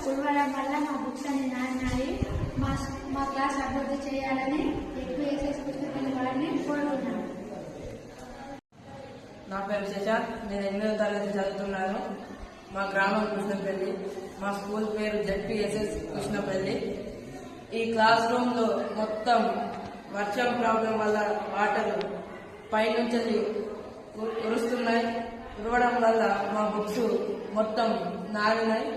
కురవడం వల్ల మా బుక్స్ అన్ని నాణ్యాయి. మా క్లాస్ అభివృద్ధి చేయాలని జెడ్పీఎస్ఎస్ కృష్ణపల్లి వారిని కోరుతున్నాను. నా పేరు శశాంత్. నేను 8వ తరగతి చదువుతున్నాను. మా గ్రామం కృష్ణపల్లి. మా స్కూల్ పేరు జెడ్పీఎస్ఎస్ కృష్ణపల్లి. ఈ క్లాస్ రూమ్ లో మొత్తం వర్షం ప్రాబ్లం వల్ల వాటర్ పైనుంచి కురుస్తున్నాయి. కురవడం వల్ల మా బుక్స్ మొత్తం నానినాయి.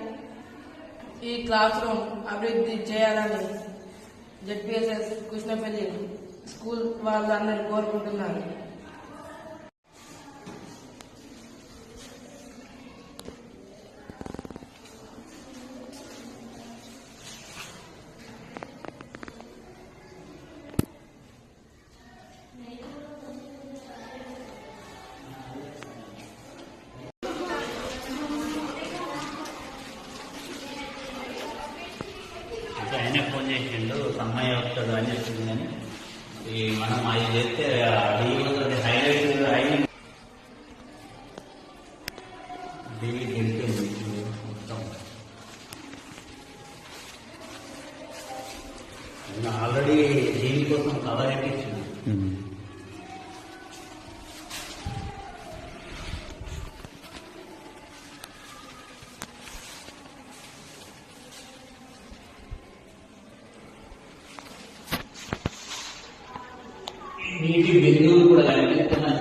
ఈ క్లాస్ రూమ్ అభివృద్ధి చేయాలని జెడ్పీఎస్ఎస్ కృష్ణపల్లి స్కూల్ వాళ్ళందరూ కోరుకుంటున్నారు. ఆయనే ఫోన్ చేసిండు, అమ్మాయి వస్తాడు అని చెప్పింది. కానీ మనం అది చేస్తే హైలైట్ మొత్తం ఆల్రెడీ దీనికోసం కవర్ ఎక్కించింది. నీటి బిందువులు కూడా కనిపిస్తున్నాయి.